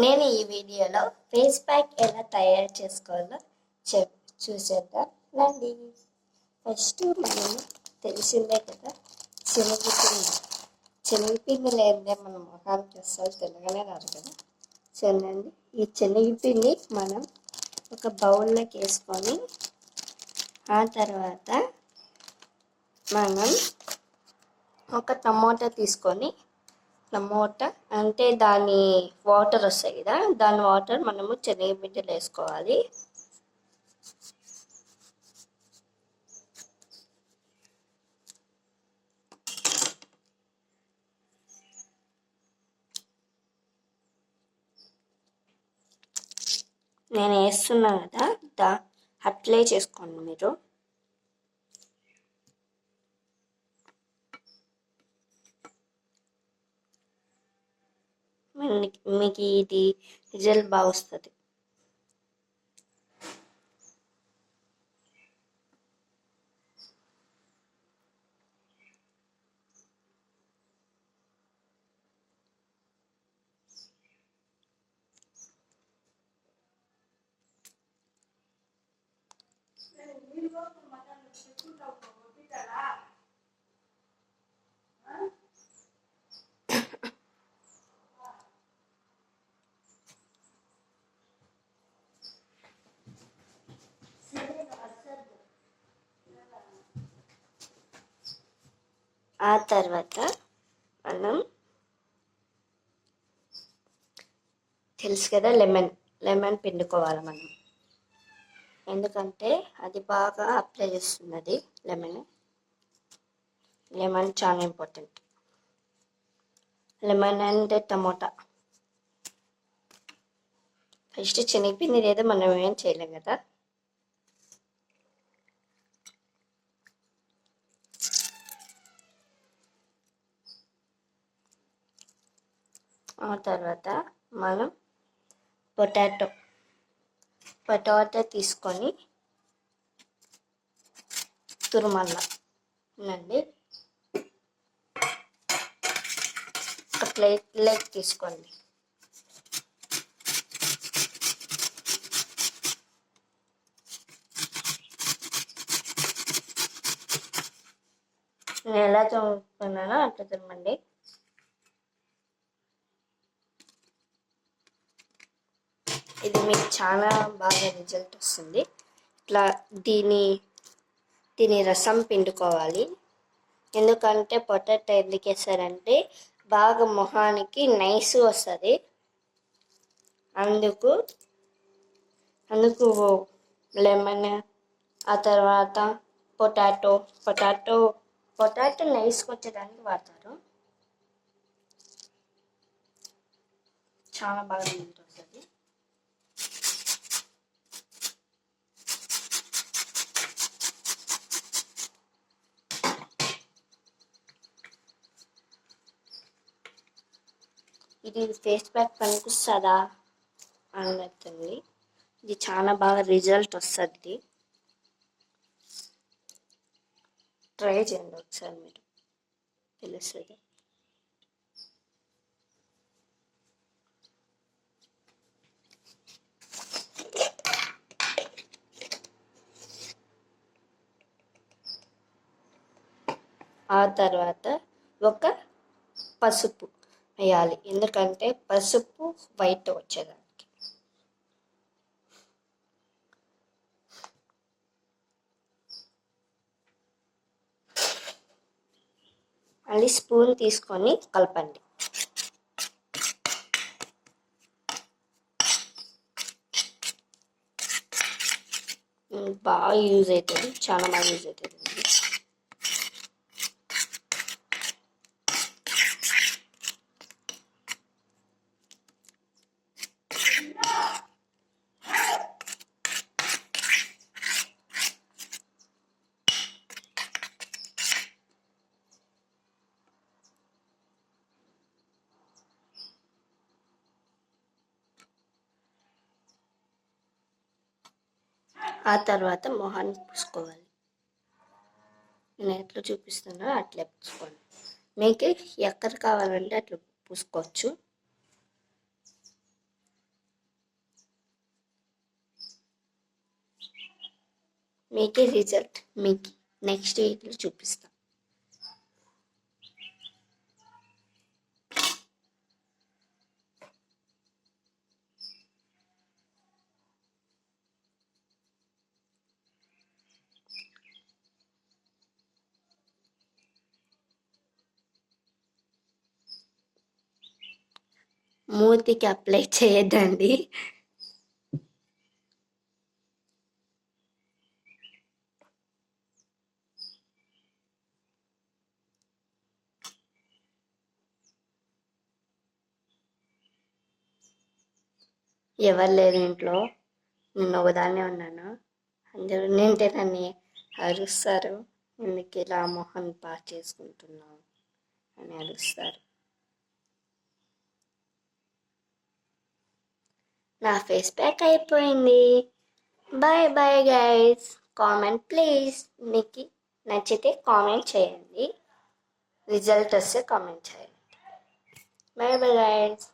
నేను ఈ వీడియోలో ఫేస్ ప్యాక్ ఎలా తయారు చేసుకోవాలో చూసేద్దాం రండి. ఫస్ట్ మనం తెలిసిందే కదా, శనగపిండి. శనగపిండి లేదే మన మొహానికి అస్సలు తెల్లగానే రాదు కదా. చూడండి, ఈ శనగపిండి మనం ఒక బౌల్లోకి వేసుకొని ఆ తర్వాత మనం ఒక టమోటా తీసుకొని, టమోటా అంటే దాని వాటర్ వస్తాయి కదా, దాని వాటర్ మనము శనగపిండిలో వేసుకోవాలి. నేను వేస్తున్నా కదా, అట్లే చేసుకోండి మీరు. మీకు ఇది రిజల్ట్ బాగా వస్తుంది. ఆ తర్వాత మనం తెలుసు కదా, లెమన్ పిండుకోవాలి మనం. ఎందుకంటే అది బాగా అప్లై చేస్తున్నది. లెమన్ చాలా important. Lemon and tomato. First శనగపిండి లేదా మనం ఏం చేయలేం కదా. ఆ తర్వాత మనం పొటాటో తీసుకొని తురుమల్లండి. ఒక ప్లేట్ తీసుకోండి. నేను ఎలా చదువుతున్నానో అట్లా తిరమండి. ఇది మీకు చాలా బాగా రిజల్ట్ వస్తుంది. ఇట్లా దీని రసం పిండుకోవాలి. ఎందుకంటే పొటాటో ఎందుకు వేస్తారంటే బాగా మొహానికి నైస్ వస్తుంది. అందుకు లెమన్, ఆ తర్వాత పొటాటో నైస్కి వచ్చేదానికి వాడతారు. చాలా బాగా రిజల్ట్ వస్తుంది. ఇది ఫేస్ ప్యాక్ కనిపిస్తుందా అన్నట్టుంది. ఇది చాలా బాగా రిజల్ట్ వస్తుంది. ట్రై చేయండి ఒకసారి, మీరు తెలుస్తుంది. ఆ తర్వాత ఒక పసుపు వేయాలి. ఎందుకంటే పసుపు వైట్ వచ్చేదానికి. మళ్ళీ స్పూన్ తీసుకొని కలపండి. బాగా యూజ్ అవుతుంది, చాలా బాగా యూజ్ అవుతుంది. ఆ తర్వాత మొహాన్ని పూసుకోవాలి. నేను ఎట్లా చూపిస్తున్నా అట్లే పూసుకోండి. మీకు ఎక్కడ కావాలంటే అట్లా పూసుకోవచ్చు. మీకే రిజల్ట్ మీకు నెక్స్ట్ వీక్లో చూపిస్తాం. మూతికి అప్లై చేయొద్దండి. ఎవరు లేరు ఇంట్లో, నేను ఒకదాన్నే ఉన్నాను. అందరూ నింటే నన్ను అరుస్తారు, ఎందుకు ఇలా మొహం పాడు చేసుకుంటున్నావు అని అరుస్తారు. నా ఫేస్ ప్యాక్ అయిపోయింది. Bye bye guys. Comment please. మీకు నచ్చితే కామెంట్ చేయండి, రిజల్ట్ వస్తే కామెంట్ చేయండి. Bye bye guys.